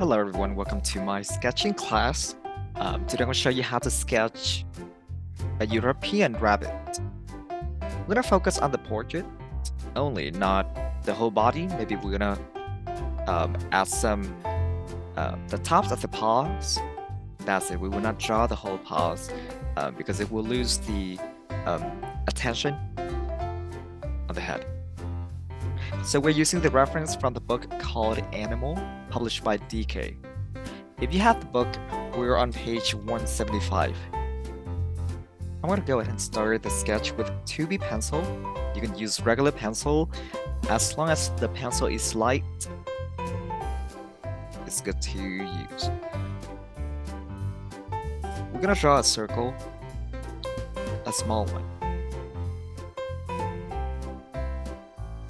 Hello everyone, welcome to my sketching class. Today I'm going to show you how to sketch a European rabbit. We're going to focus on the portrait only, not the whole body. Maybe we're going to add some the tops of the paws. That's it, we will not draw the whole paws because it will lose the attention on the head. So we're using the reference from the book called Animal, published by DK. If you have the book, we're on page 175. I'm going to go ahead and start the sketch with 2B pencil. You can use regular pencil as long as the pencil is light. It's good to use. We're going to draw a circle, a small one.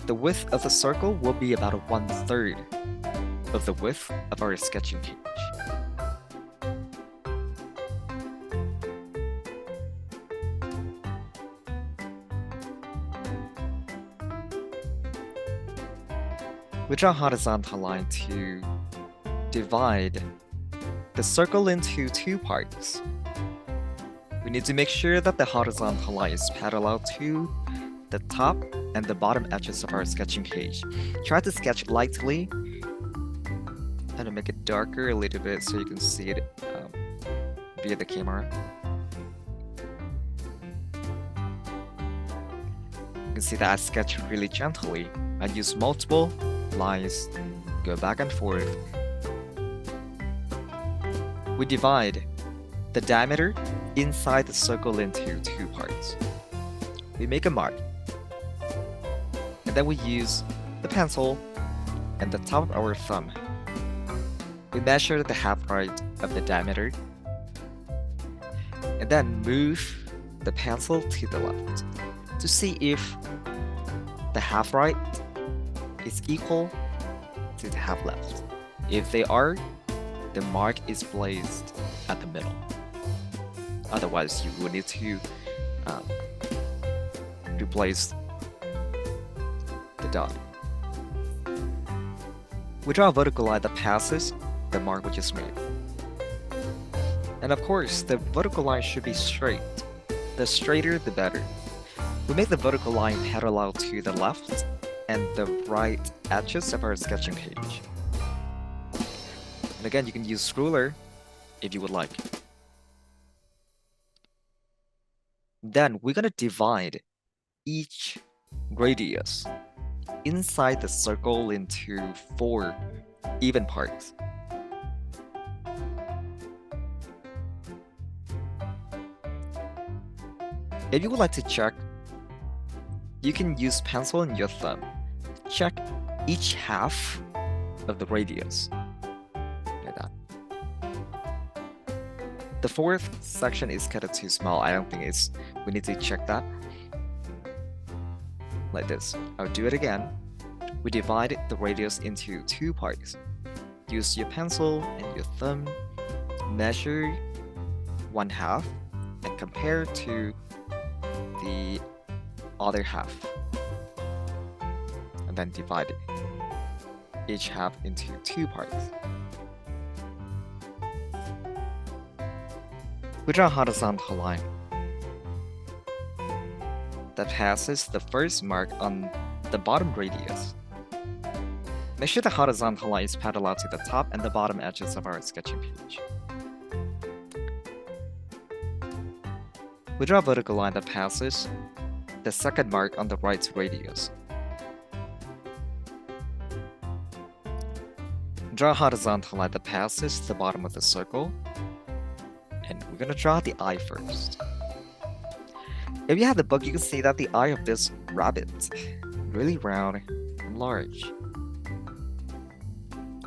The width of the circle will be about 1/3 of the width of our sketching page. We draw a horizontal line to divide the circle into 2 parts. We need to make sure that the horizontal line is parallel to the top and the bottom edges of our sketching page. Try to sketch lightly and to make it darker a little bit so you can see it via the camera. You can see that I sketch really gently. I use multiple lines, go back and forth. We divide the diameter inside the circle into 2 parts. We make a mark. And then we use the pencil and the top of our thumb. We measure the half right of the diameter and then move the pencil to the left to see if the half right is equal to the half left. If they are, the mark is placed at the middle. Otherwise, you will need to replace the dot. We draw a vertical line that passes the mark we just made. And of course, the vertical line should be straight. The straighter, the better. We make the vertical line parallel to the left and the right edges of our sketching page. And again, you can use ruler if you would like. Then we're going to divide each radius inside the circle into 4 even parts. If you would like to check, you can use pencil and your thumb. Check each half of the radius. Like that. The 4th section is kind of too small. I don't think we need to check that. Like this. I'll do it again. We divide the radius into 2 parts. Use your pencil and your thumb. Measure 1/2 and compare to the other half. And then divide each half into 2 parts. We draw a horizontal line that passes the first mark on the bottom radius. Make sure the horizontal line is parallel to the top and the bottom edges of our sketching page. We draw a vertical line that passes the second mark on the right radius. Draw a horizontal line that passes the bottom of the circle. And we're going to draw the eye first. If you have the book, you can see that the eye of this rabbit really round and large.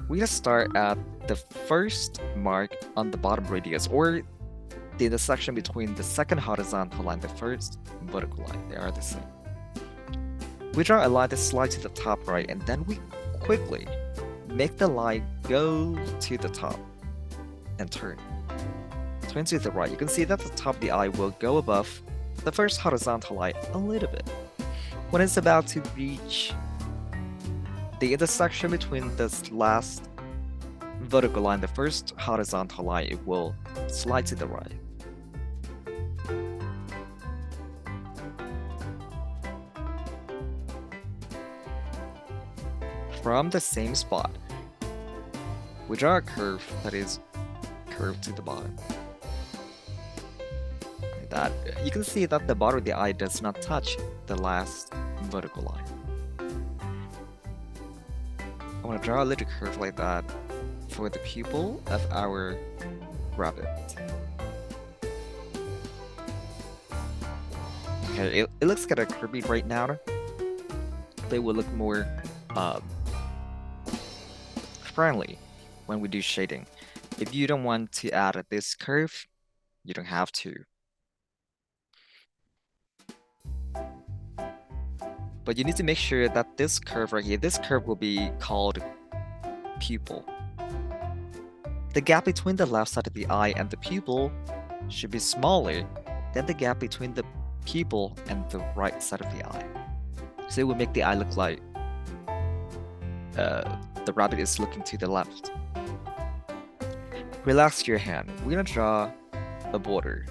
We just start at the first mark on the bottom radius, or the intersection between the second horizontal line and the first vertical line. They are the same. We draw a line that slides to the top right, and then we quickly make the line go to the top and turn. Turn to the right. You can see that the top of the eye will go above the first horizontal line a little bit. When it's about to reach the intersection between this last vertical line, the first horizontal line, it will slide to the right. From the same spot, we draw a curve that is curved to the bottom. Like that. You can see that the bottom of the eye does not touch the last vertical line. I want to draw a little curve like that for the pupil of our rabbit. Okay, it looks kind of curvy right now, but it will look more friendly when we do shading. If you don't want to add this curve, you don't have to. But you need to make sure that this curve right here, this curve will be called pupil. The gap between the left side of the eye and the pupil should be smaller than the gap between the pupil and the right side of the eye. So it will make the eye look like the rabbit is looking to the left. Relax your hand. We're gonna draw a border.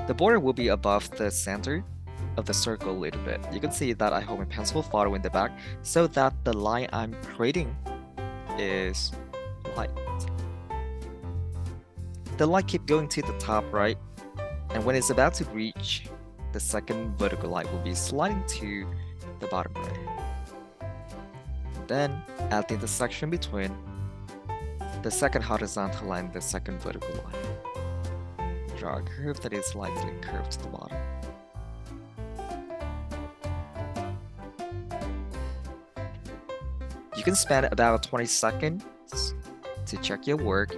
The border will be above the center of the circle a little bit. You can see that I hold my pencil photo in the back so that the line I'm creating is light. The line keep going to the top right, and when it's about to reach the second vertical line, will be sliding to the bottom right. Then at the intersection between the second horizontal line and the second vertical line, draw a curve that is slightly curved to the bottom. You can spend about 20 seconds to check your work.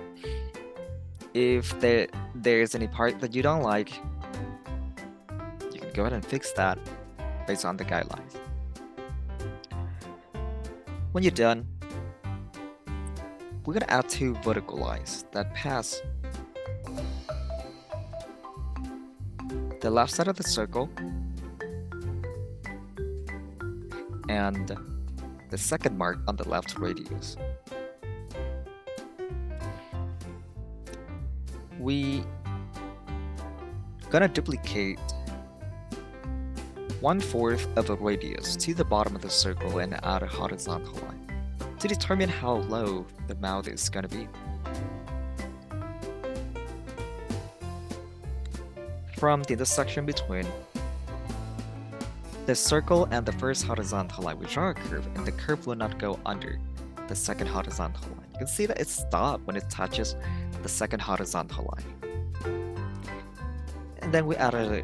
If there's any part that you don't like, you can go ahead and fix that based on the guidelines. When you're done, we're gonna add 2 vertical lines that pass the left side of the circle and the second mark on the left radius. We gonna duplicate 1/4 of a radius to the bottom of the circle and add a horizontal line to determine how low the mouth is gonna be. From the intersection between the circle and the first horizontal line, we draw a curve, and the curve will not go under the second horizontal line. You can see that it stops when it touches the second horizontal line. And then we add a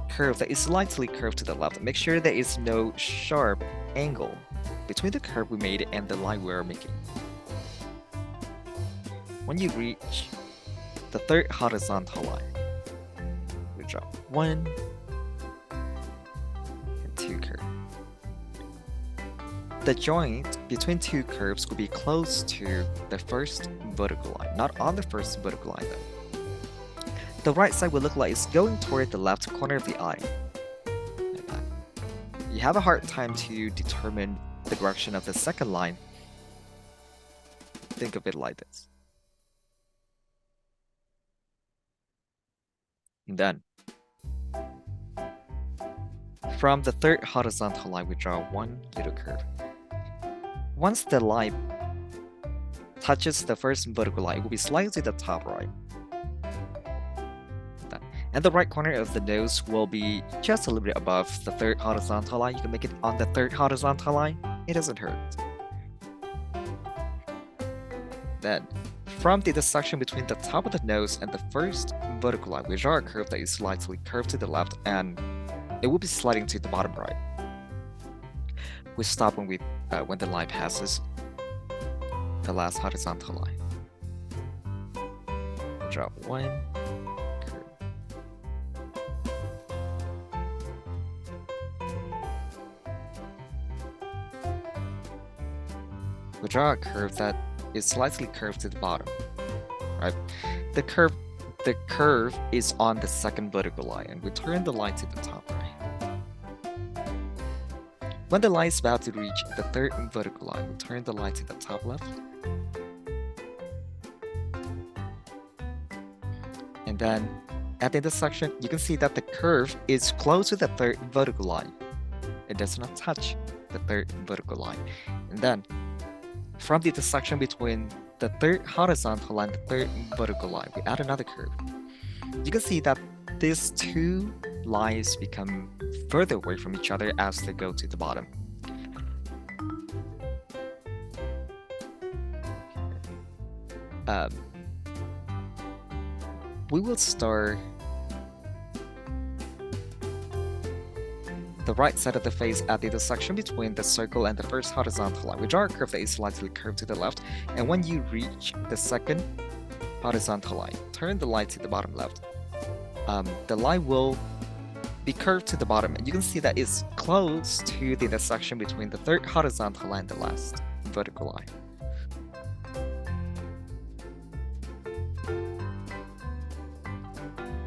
curve that is slightly curved to the left. Make sure there is no sharp angle between the curve we made and the line we are making. When you reach the third horizontal line, we draw 1 and 2 curves. The joint between 2 curves will be close to the first vertical line, not on the first vertical line though. The right side will look like it's going toward the left corner of the eye. Like that. You have a hard time to determine the direction of the second line. Think of it like this. And then, from the third horizontal line, we draw 1 little curve. Once the line touches the first vertical line, it will be slightly to the top right. And the right corner of the nose will be just a little bit above the third horizontal line. You can make it on the third horizontal line. It doesn't hurt. Then, from the intersection between the top of the nose and the first vertical line, we draw a curve that is slightly curved to the left, and it will be sliding to the bottom right. We stop when the line passes the last horizontal line. Draw 1 curve. We draw a curve that is slightly curved to the bottom. Right? The curve is on the second vertical line, and we turn the line to the top right. When the line is about to reach the third vertical line, we turn the line to the top left. Then at the intersection, you can see that the curve is close to the third vertical line. It does not touch the third vertical line. And then from the intersection between the third horizontal line and the third vertical line, we add another curve. You can see that these two lines become further away from each other as they go to the bottom. We will start the right side of the face at the intersection between the circle and the first horizontal line. We draw a curve that is slightly curved to the left, and when you reach the second horizontal line, turn the line to the bottom left. The line will be curved to the bottom, and you can see that it's close to the intersection between the third horizontal line and the last vertical line.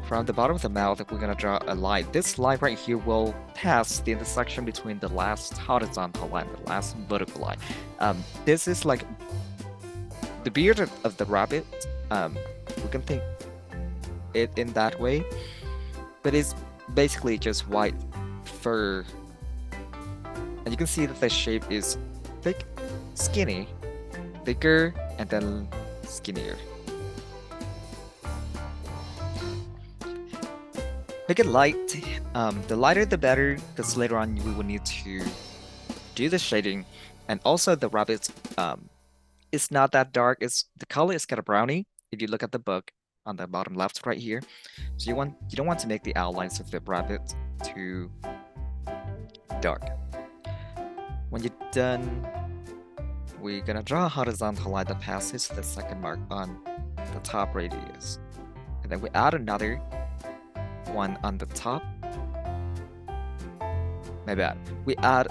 From the bottom of the mouth, we're gonna draw a line. This line right here will pass the intersection between the last horizontal line and the last vertical line. This is like the beard of the rabbit. We can think it in that way, but it's basically just white fur. And you can see that the shape is thick, skinny, thicker, and then skinnier. Make it light. The lighter the better, because later on we will need to do the shading. And also the rabbit is not that dark. The color is kind of browny if you look at the book on the bottom left right here. So you don't want to make the outlines of the rabbit too dark. When you're done, we're gonna draw a horizontal line that passes the second mark on the top radius. And then we add another one on the top. My bad. We add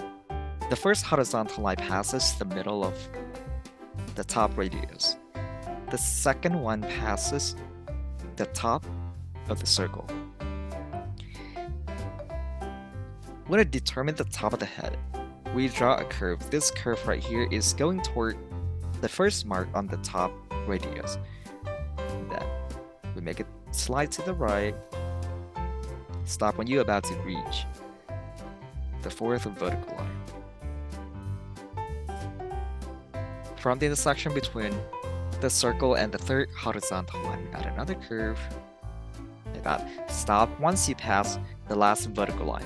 the first horizontal line passes the middle of the top radius. The second one passes the top of the circle. When I determine the top of the head, we draw a curve. This curve right here is going toward the first mark on the top radius. And then we make it slide to the right. Stop when you're about to reach the fourth vertical line. From the intersection between the circle and the third horizontal line, we add another curve like that. Stop once you pass the last vertical line.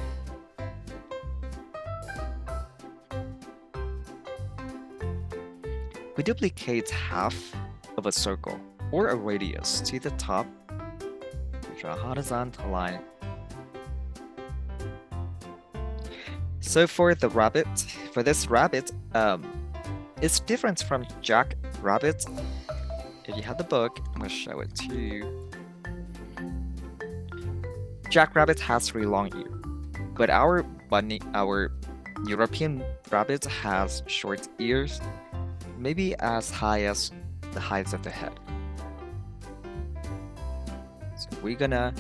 We duplicate half of a circle or a radius to the top. We draw a horizontal line. So for the rabbit, for this rabbit, it's different from Jack Rabbit. If you have the book, I'm gonna show it to you. Jack Rabbit has really long ear, but our European rabbit has short ears, maybe as high as the height of the head. So we're gonna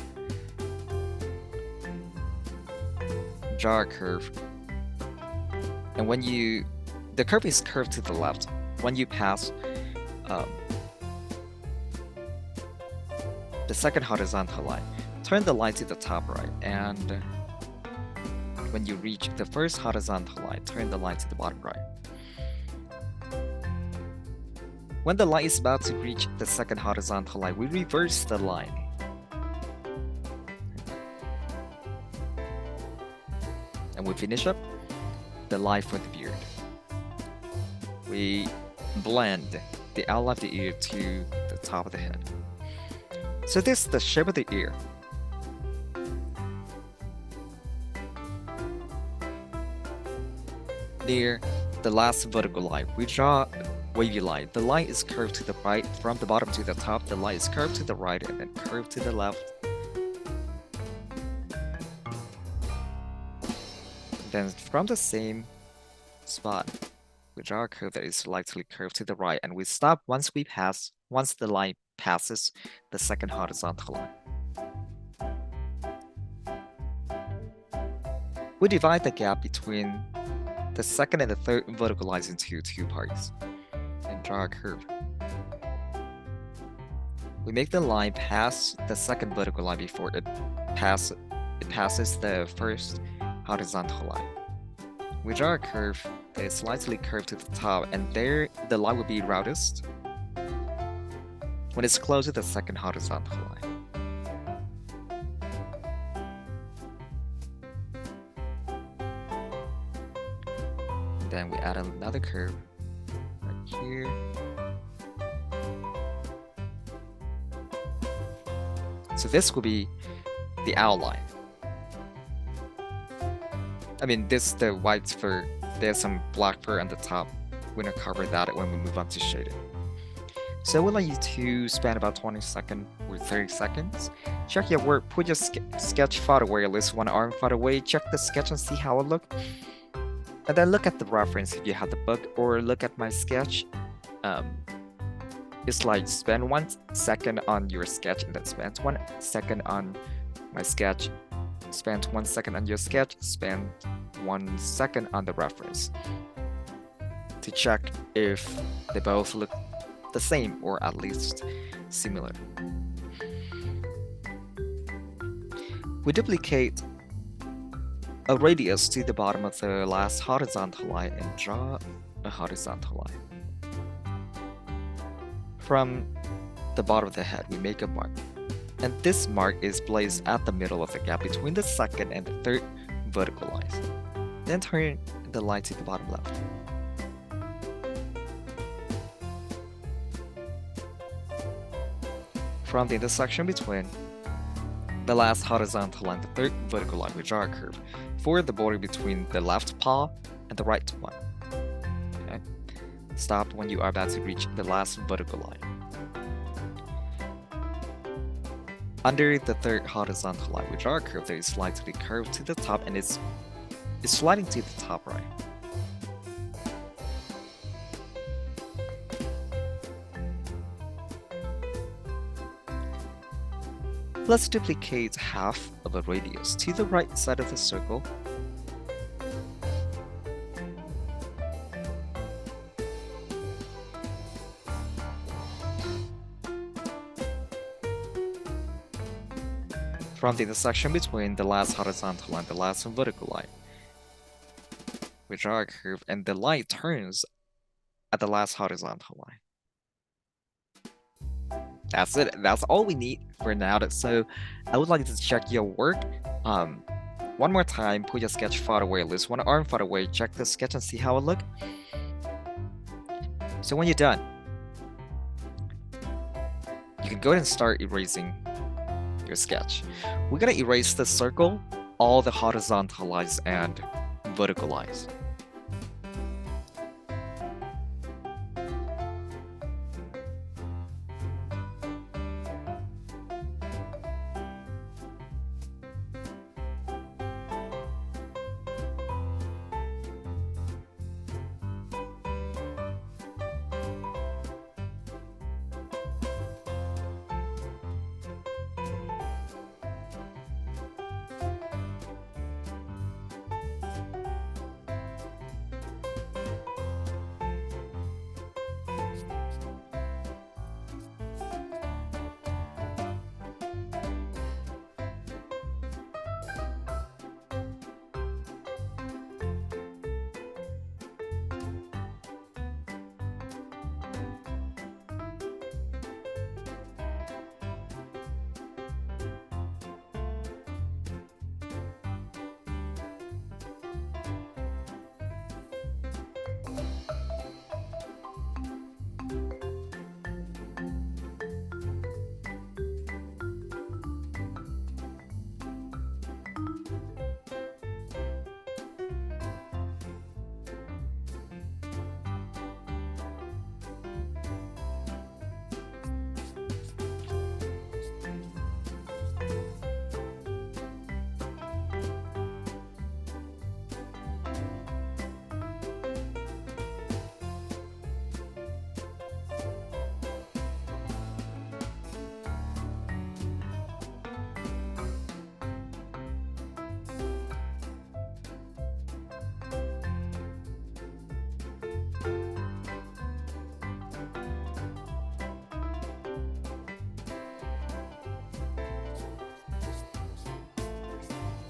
draw a curve. And when the curve is curved to the left. When you pass the second horizontal line, turn the line to the top right. And when you reach the first horizontal line, turn the line to the bottom right. When the line is about to reach the second horizontal line, we reverse the line. And we finish up the line for the beard. We blend the outline of the ear to the top of the head. So this is the shape of the ear. Near the last vertical line, we draw a wavy line. The line is curved to the right, from the bottom to the top. The line is curved to the right and then curved to the left. Then from the same spot, we draw a curve that is slightly curved to the right, and we stop once the line passes the second horizontal line. We divide the gap between the second and the third vertical lines into two parts and draw a curve. we make the line pass the second vertical line before passes the first horizontal line. We draw a curve that is slightly curved to the top, and there the line will be roundest when it's close to the second horizontal line. And then we add another curve right here. So this will be the outline. I mean, this the white fur. There's some black fur on the top. We're gonna cover that when we move on to shading. So we'll let you to spend about 20 seconds or 30 seconds. Check your work, put your sketch far away, at least one arm far away. Check the sketch and see how it looks. And then look at the reference if you have the book, or look at my sketch. It's like spend 1 second on your sketch and then spend 1 second on my sketch. Spend 1 second on your sketch, spend 1 second on the reference to check if they both look the same or at least similar. We duplicate a radius to the bottom of the last horizontal line and draw a horizontal line. From the bottom of the head, we make a mark. And this mark is placed at the middle of the gap between the second and the third vertical lines. Then turn the line to the bottom left. From the intersection between the last horizontal line and the third vertical line, we draw a curve for the border between the left paw and the right one. Okay? Stop when you are about to reach the last vertical line. Under the third horizontal line, we draw a curve that is slightly curved to the top, and it's sliding to the top right. Let's duplicate half of a radius to the right side of the circle. From the intersection between the last horizontal line and the last vertical line, we draw a curve and the line turns at the last horizontal line. That's it. That's all we need for now. So I would like to check your work. One more time, put your sketch far away, at least one arm far away. Check the sketch and see how it looks. So when you're done, you can go ahead and start erasing your sketch. We're gonna erase the circle, all the horizontal lines and vertical lines.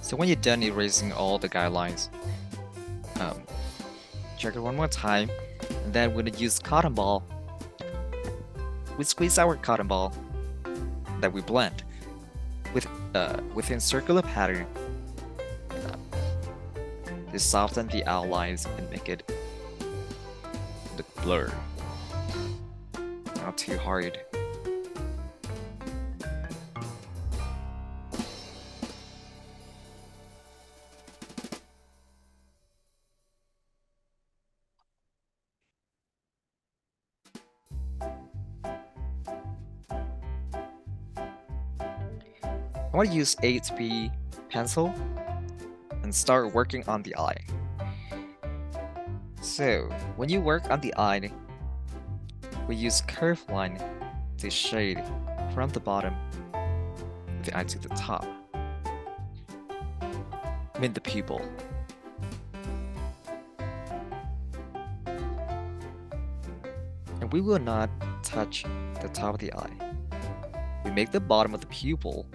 So when you're done erasing all the guidelines, um, check it one more time, and then we're gonna use cotton ball. We squeeze our cotton ball that we blend within circular pattern to soften the outlines and make it look blurred. Not too hard. I want to use 8B pencil and start working on the eye. So when you work on the eye, we use curve line to shade from the bottom of the eye to the top. I mean the pupil. And we will not touch the top of the eye. We make the bottom of the pupil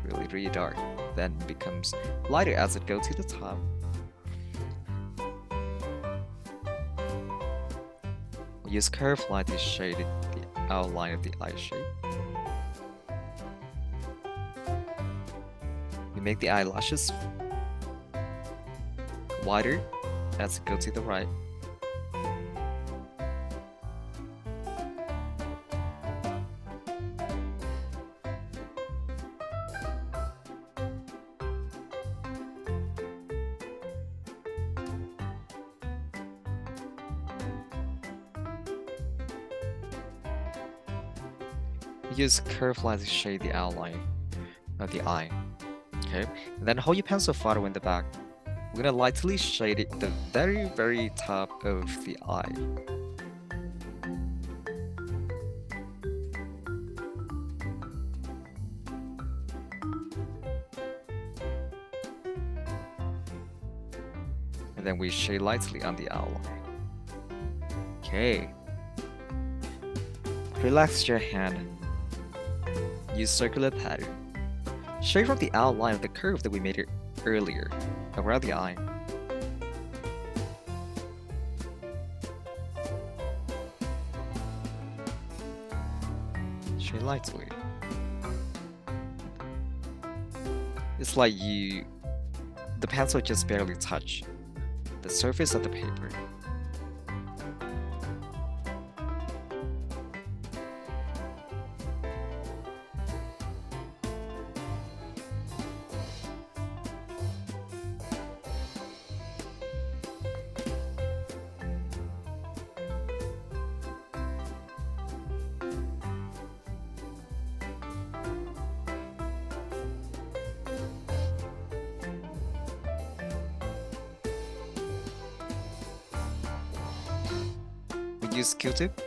really, really dark, then it becomes lighter as it goes to the top. We use curve line to shade the outline of the eye shape. We make the eyelashes wider as it goes to the right. We use curve lines to shade the outline of the eye. Okay, and then hold your pencil farther in the back. We're gonna lightly shade it the very, very top of the eye. And then we shade lightly on the outline. Okay. Relax your hand. Use circular pattern. Shade from the outline of the curve that we made earlier around the eye. Shade lightly. It's like the pencil just barely touched the surface of the paper. We use Q-tip.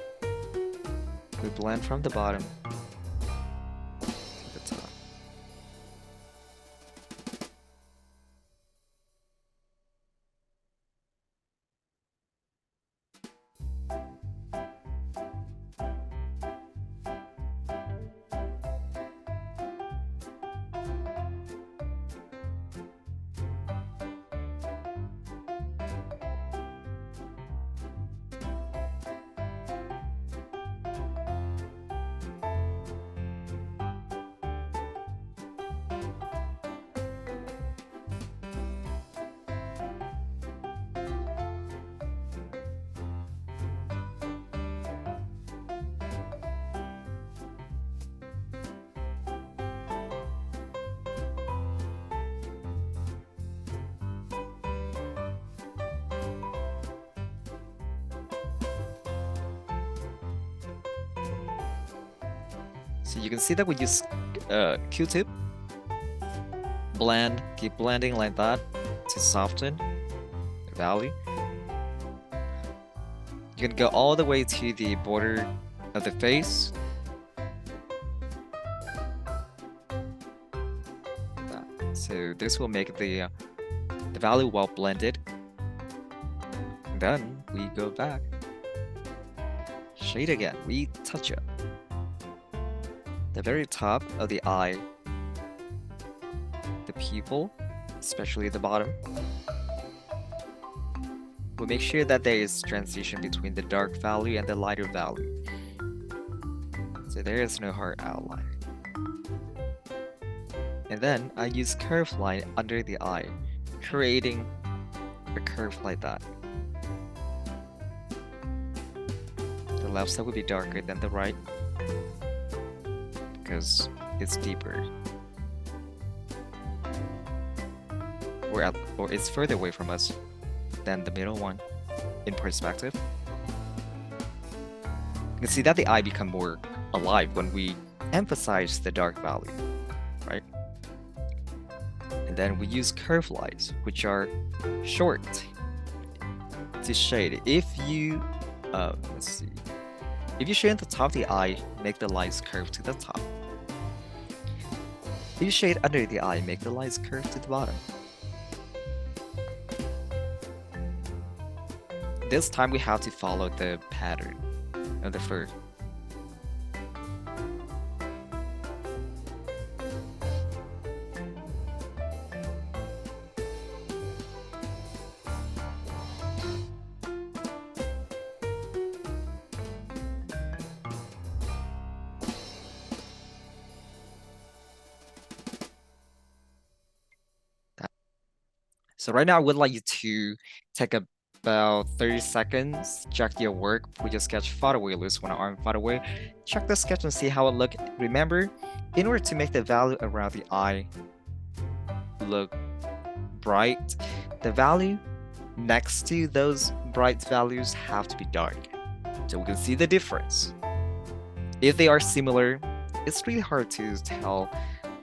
We blend from the bottom to the top. So you can see that we use Q-tip, blend, keep blending like that to soften the value. You can go all the way to the border of the face. So this will make the value well blended. And then we go back, shade again, we touch up the very top of the eye, the pupil, especially the bottom. We'll make sure that there is transition between the dark value and the lighter value. So there is no hard outline. And then I use curved line under the eye, creating a curve like that. The left side would be darker than the right because it's deeper. Or it's further away from us than the middle one in perspective. You can see that the eye become more alive when we emphasize the dark value, right? And then we use curved lines, which are short to shade. If you, let's see, if you shade at the top of the eye, make the lines curve to the top. If you shade under the eye, make the lines curve to the bottom. This time we have to follow the pattern of the fur. So right now I would like you to take about 30 seconds, check your work, put your sketch far away, loose one arm far away, check the sketch and see how it looks. Remember, in order to make the value around the eye look bright, the value next to those bright values have to be dark. So we can see the difference. If they are similar, it's really hard to tell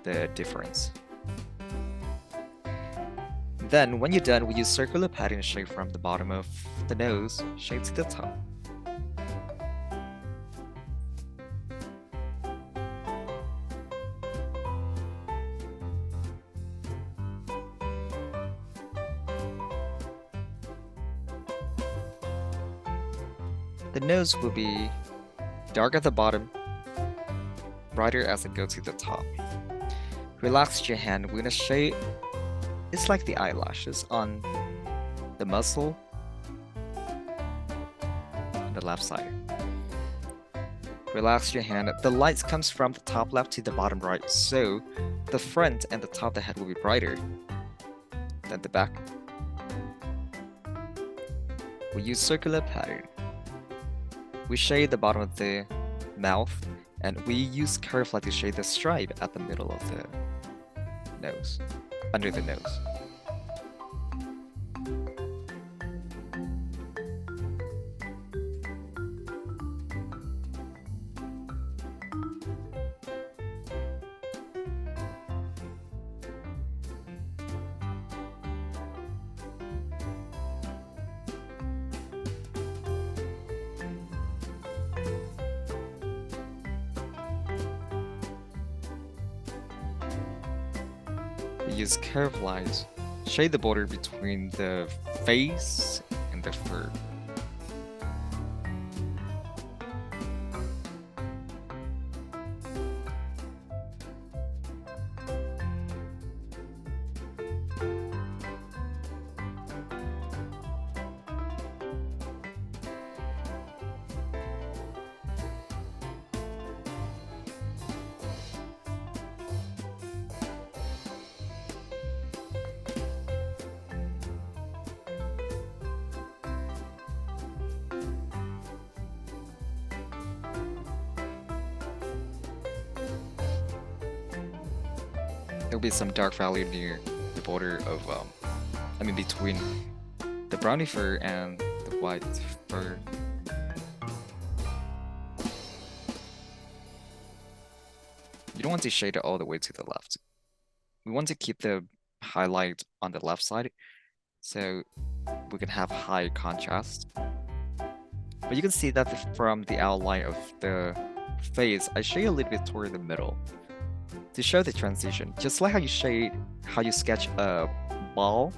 the difference. Then, when you're done, we use circular pattern shape from the bottom of the nose, shape to the top. The nose will be dark at the bottom, brighter as it goes to the top. Relax your hand, we're gonna shade. It's like the eyelashes on the muzzle on the left side. Relax your hand. The light comes from the top left to the bottom right, so the front and the top of the head will be brighter than the back. We use circular pattern. We shade the bottom of the mouth, and we use curve light to shade the stripe at the middle of the nose. Under the nose. We use curved lines, shade the border between the face and the fur. There'll be some dark value near the border of, between the browny fur and the white fur. You don't want to shade it all the way to the left. We want to keep the highlight on the left side, so we can have high contrast. But you can see that from the outline of the face, I shade a little bit toward the middle to show the transition, just like how you sketch a ball.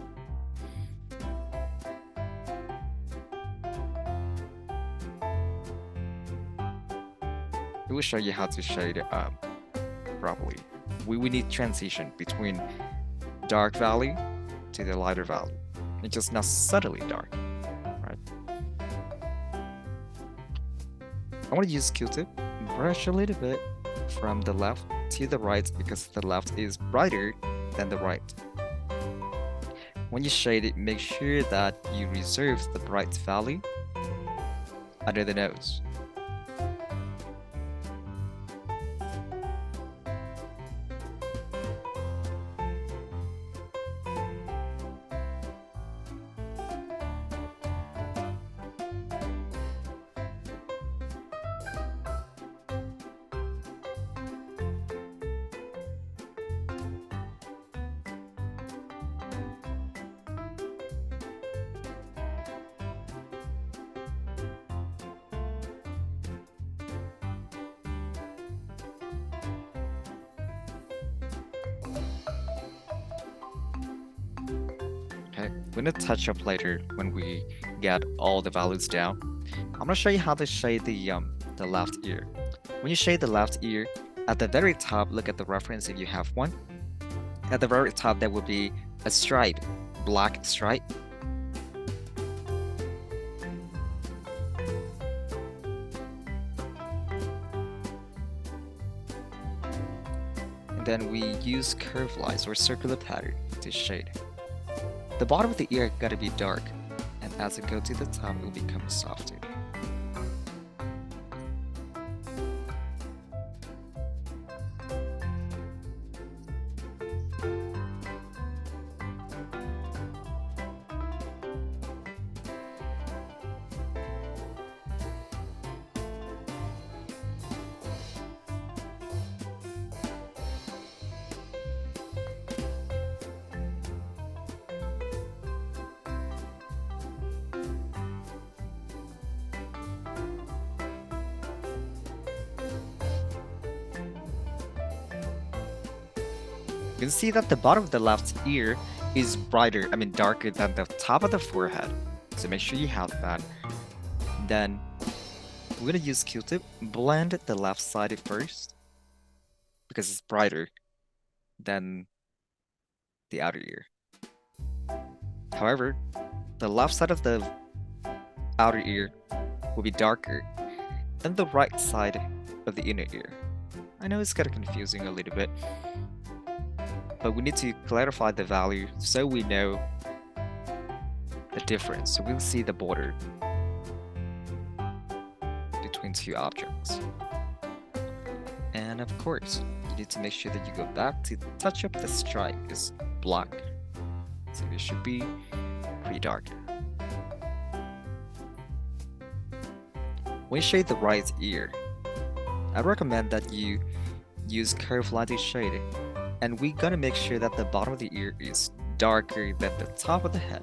It will show you how to shade it properly. We need transition between dark value to the lighter value. It's just not subtly dark, right? I want to use Q-tip, brush a little bit from the left to the right because the left is brighter than the right. When you shade it, make sure that you reserve the bright value under the nose. Okay, we're gonna touch up later when we get all the values down. I'm gonna show you how to shade the left ear. When you shade the left ear, at the very top, look at the reference if you have one. At the very top, there will be a stripe, black stripe. And then we use curved lines or circular pattern to shade. The bottom of the ear gotta be dark, and as it goes to the top, it will become softer. You can see that the bottom of the left ear is darker than the top of the forehead. So make sure you have that. Then we're gonna use Q-tip, blend the left side first because it's brighter than the outer ear. However, the left side of the outer ear will be darker than the right side of the inner ear. I know it's kind of confusing a little bit, but we need to clarify the value so we know the difference. So we'll see the border between two objects. And of course, you need to make sure that you go back to touch up the stripe. It's black, so it should be pretty dark. When you shade the right ear, I recommend that you use curved line to shade it. And we gotta make sure that the bottom of the ear is darker than the top of the head.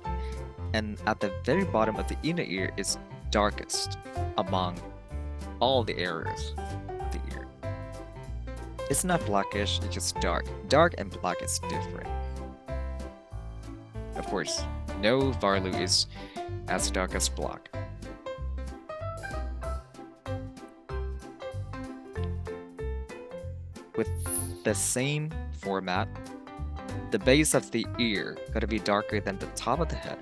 And at the very bottom of the inner ear is darkest among all the areas of the ear. It's not blackish, it's just dark. Dark and black is different. Of course, no value is as dark as black. With the same format, the base of the ear gotta be darker than the top of the head.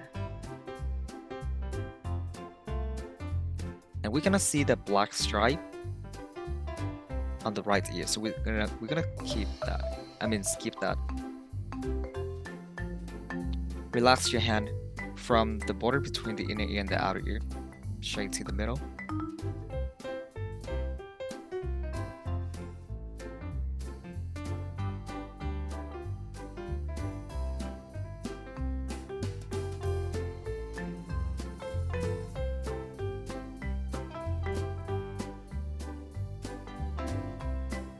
And we're gonna see the black stripe on the right ear, so we're gonna keep that. Skip that. Relax your hand from the border between the inner ear and the outer ear. Shade to the middle.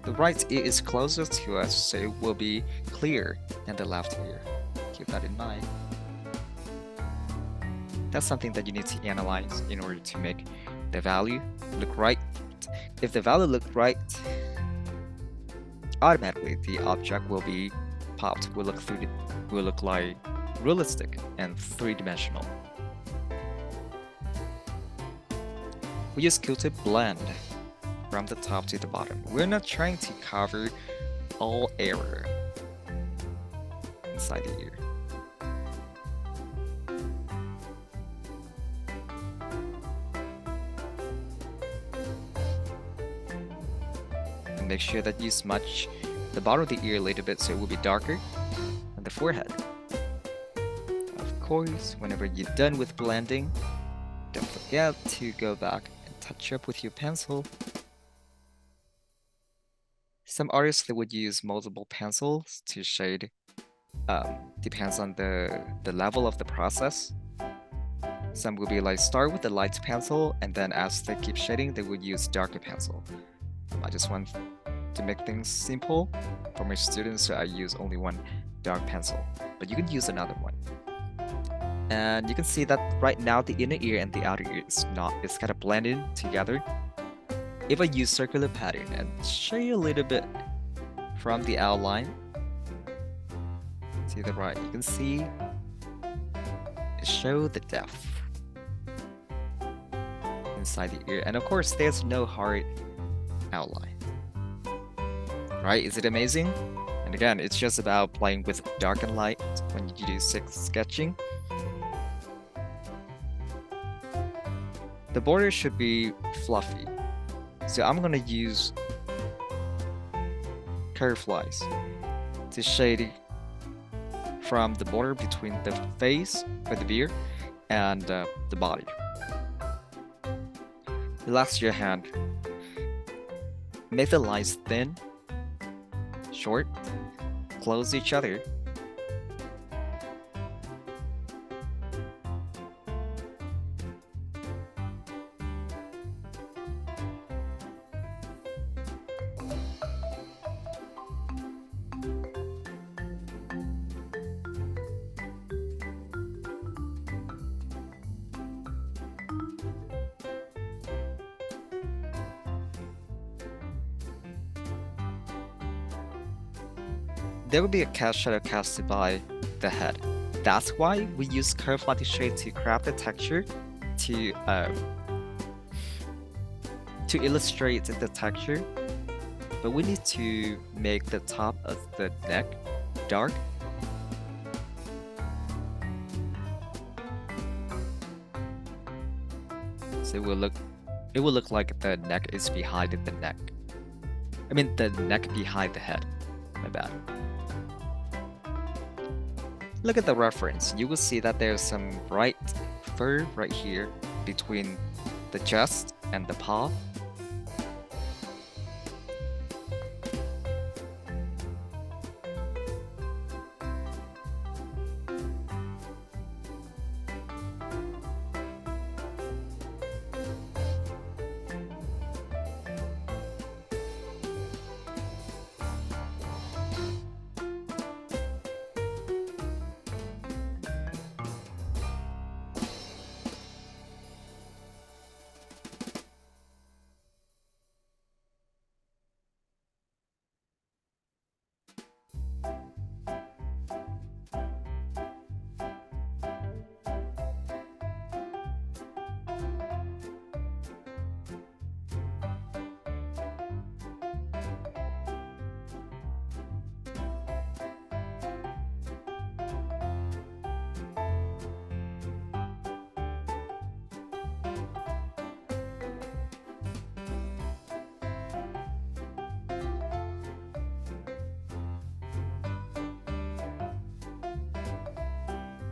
The right ear is closer to us, so it will be clearer than the left ear. Keep that in mind. That's something that you need to analyze in order to make the value look right. If the value looks right, automatically the object will be popped, will look like realistic and three-dimensional. We use Q-tip blend from the top to the bottom. We're not trying to cover all area. inside the ear. And make sure that you smudge the bottom of the ear a little bit so it will be darker on the forehead. Of course, whenever you're done with blending, don't forget to go back and touch up with your pencil. Some artists they would use multiple pencils to shade. Depends on the level of the process. Some will be like start with the light pencil, and then as they keep shading, they would use darker pencil. I just want to make things simple for my students, so I use only one dark pencil, but you can use another one. And you can see that right now the inner ear and the outer ear it's kind of blended together. If I use circular pattern and shade a little bit from the outline to the right, you can see it show the depth inside the ear. And of course, there's no hard outline. Right? Is it amazing? And again, it's just about playing with dark and light when you do sketching. The border should be fluffy. So I'm gonna use curved lines to shade from the border between the face or the ear and the body. Relax your hand. Make the lines thin, short, close each other. There will be a cast shadow casted by the head. That's why we use curved line to shade to craft the texture to illustrate the texture. But we need to make the top of the neck dark. So it will look like the neck is behind the neck. I mean the neck behind the head. My bad. Look at the reference. You will see that there's some bright fur right here between the chest and the paw.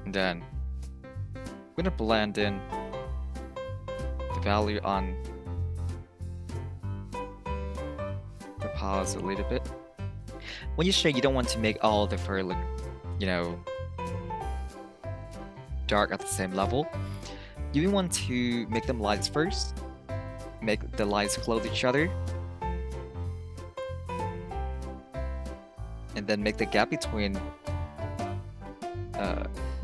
And then I'm gonna blend in the value on the paws a little bit. When you shade, you don't want to make all the fur look, you know, dark at the same level. You want to make them lights first. Make the lights close each other. And then make the gap between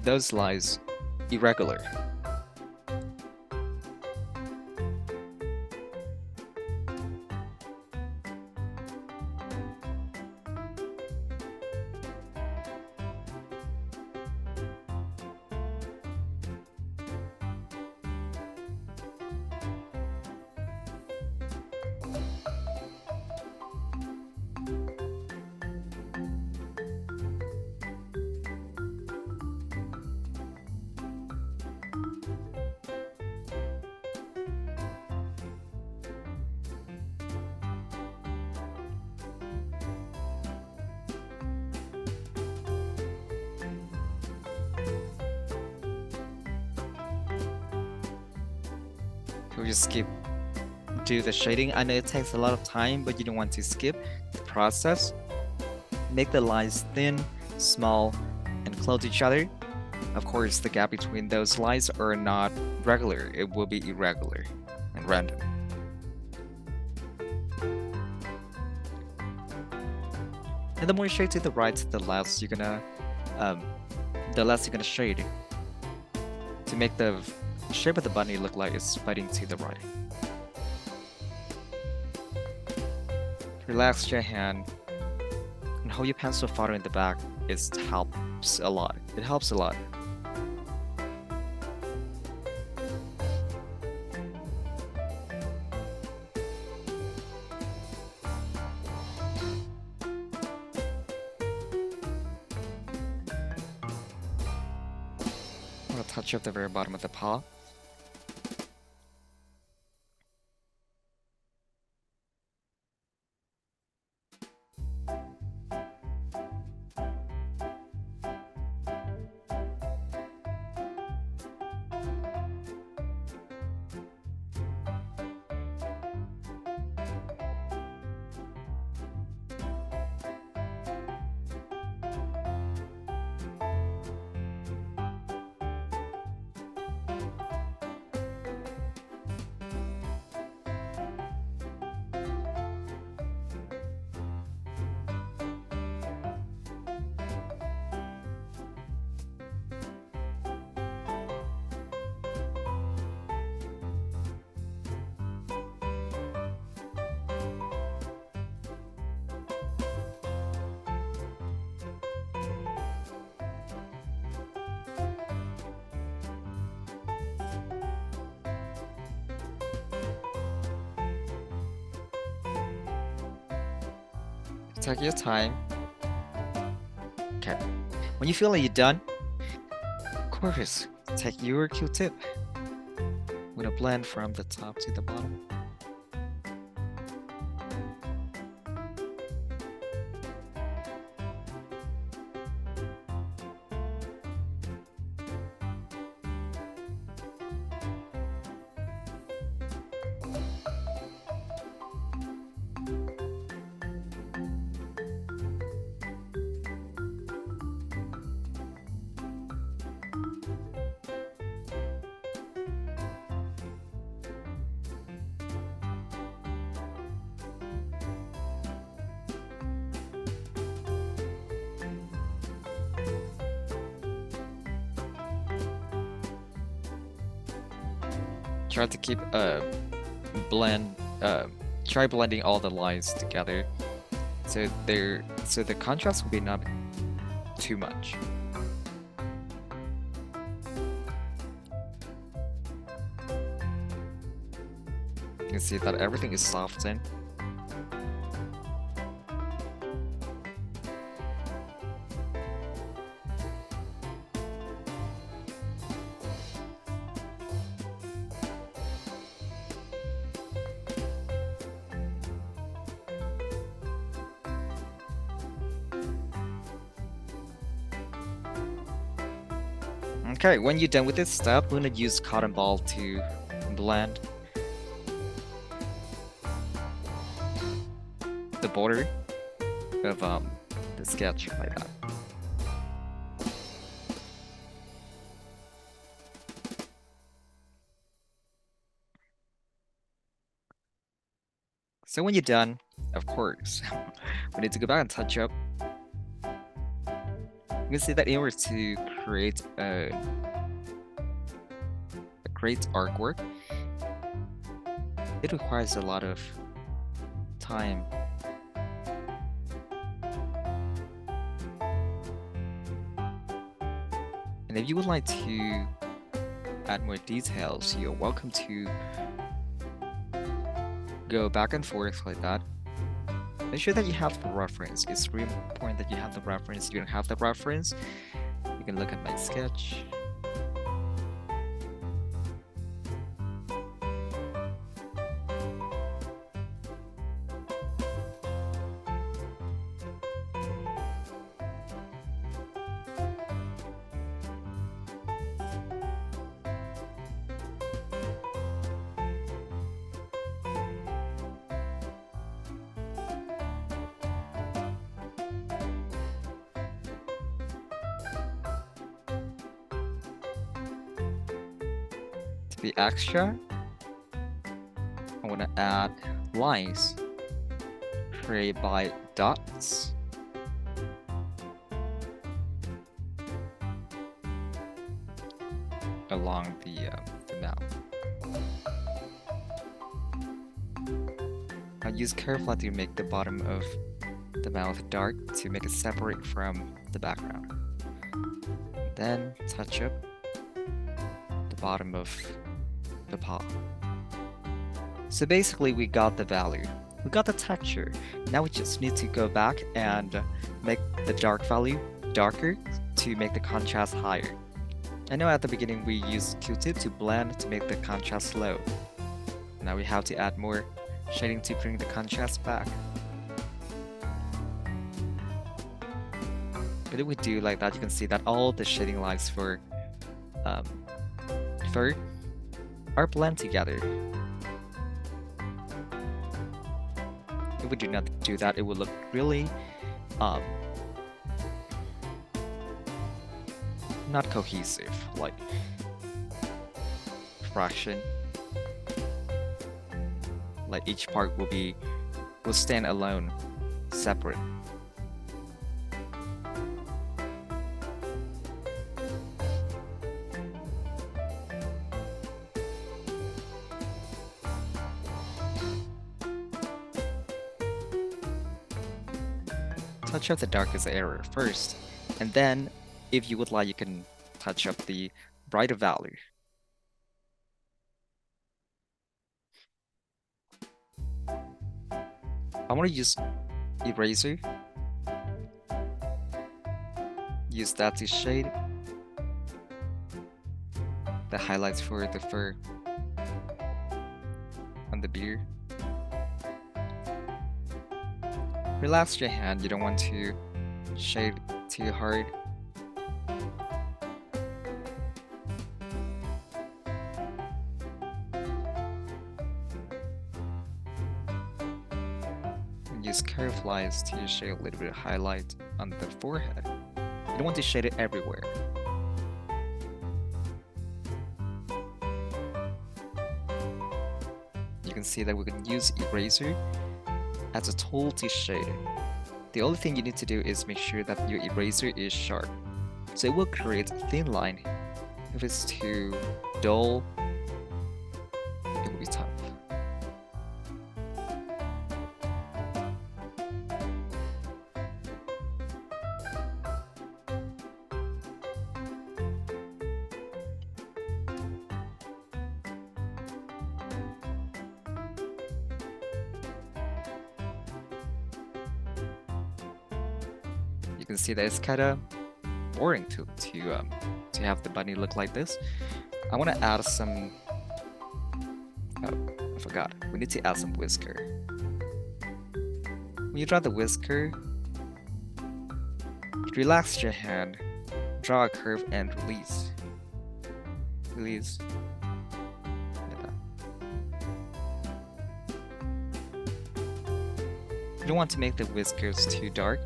those lines irregular. We'll just skip do the shading. I know it takes a lot of time, but you don't want to skip the process. Make the lines thin, small, and close to each other. Of course, the gap between those lines are not regular. It will be irregular and random. And the more you shade to the right, the less you're gonna shade to make the shape of the bunny look like it's fighting to the right. Relax your hand and hold your pencil farther in the back. It helps a lot. It helps a lot. I'm gonna touch up the very bottom of the paw. Take your time. Okay. When you feel like you're done, of course, take your Q-tip. We're gonna blend from the top to the bottom. Try to keep try blending all the lines together so the contrast will be not too much. You can see that everything is softened. Okay, when you're done with this step, we're gonna use cotton ball to blend the border of the sketch like that. So when you're done, of course, we need to go back and touch up. You can see that in order to create a great artwork, it requires a lot of time. And if you would like to add more details, you're welcome to go back and forth like that. Make sure that you have the reference. It's really important that you have the reference. If you don't have the reference, you can look at my sketch. To be extra, I want to add lines created by dots. Along the mouth. Now use curve line to make the bottom of the mouth dark to make it separate from the background. Then touch up the bottom of the paw. So basically we got the value. We got the texture. Now we just need to go back and make the dark value darker to make the contrast higher. I know at the beginning we used Q-tip to blend to make the contrast low. Now we have to add more shading to bring the contrast back. But if we do like that, you can see that all the shading lines for fur are blend together. If we do not do that, it would look really not cohesive, like fraction. Like each part will stand alone, separate. Touch up the darkest area first, and then if you would like, you can touch up the brighter value. I want to use eraser. Use that to shade the highlights for the fur on the beard. Relax your hand, you don't want to shade too hard. Use curved lines to shade a little bit of highlight on the forehead. You don't want to shade it everywhere. You can see that we can use eraser as a tool to shade it. The only thing you need to do is make sure that your eraser is sharp. So it will create a thin line. If it's too dull, it will be tough. You can see that it's kind of boring to have the bunny look like this. I want to add some. Oh, I forgot. We need to add some whisker. When you draw the whisker, relax your hand, draw a curve, and release. Release. Like that. You don't want to make the whiskers too dark,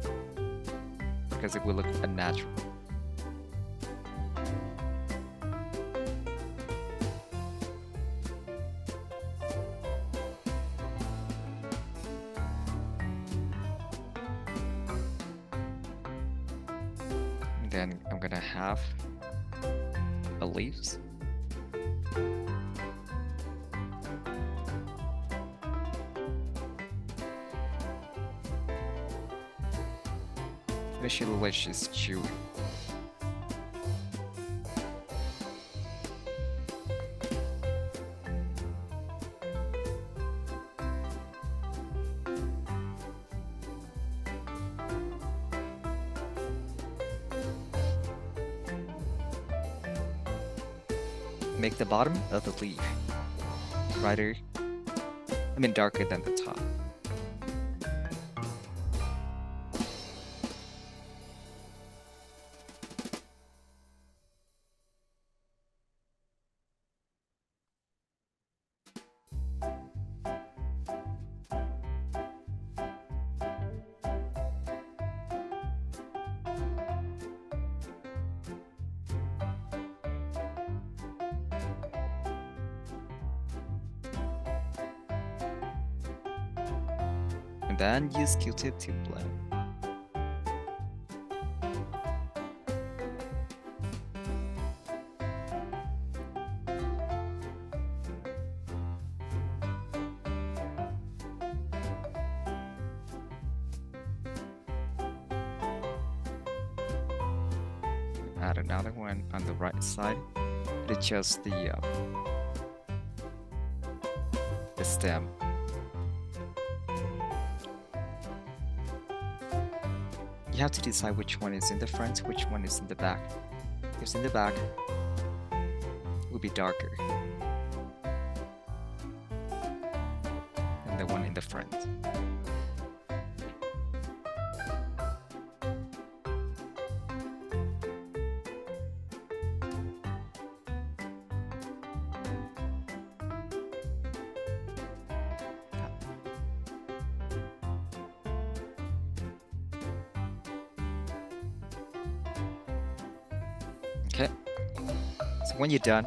because it will look unnatural. And then I'm gonna have a leaves. Finish it like she's chewing. Make the bottom of the leaf darker than the top. And then use Q-tip to blend. Add another one on the right side. Adjust the stem. You have to decide which one is in the front, which one is in the back. If it's in the back, it will be darker than the one in the front. Okay, so when you're done,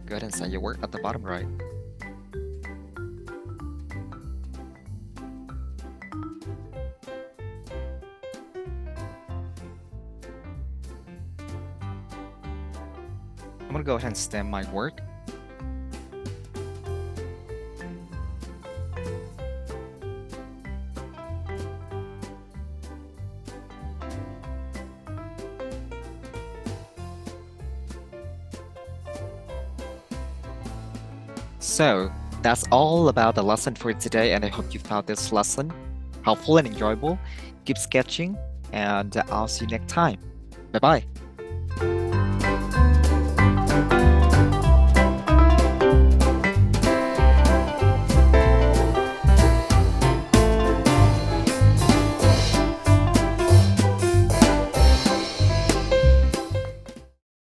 go ahead and send your work at the bottom right. I'm gonna go ahead and stem my work. So that's all about the lesson for today, and I hope you found this lesson helpful and enjoyable. Keep sketching, and I'll see you next time. Bye bye.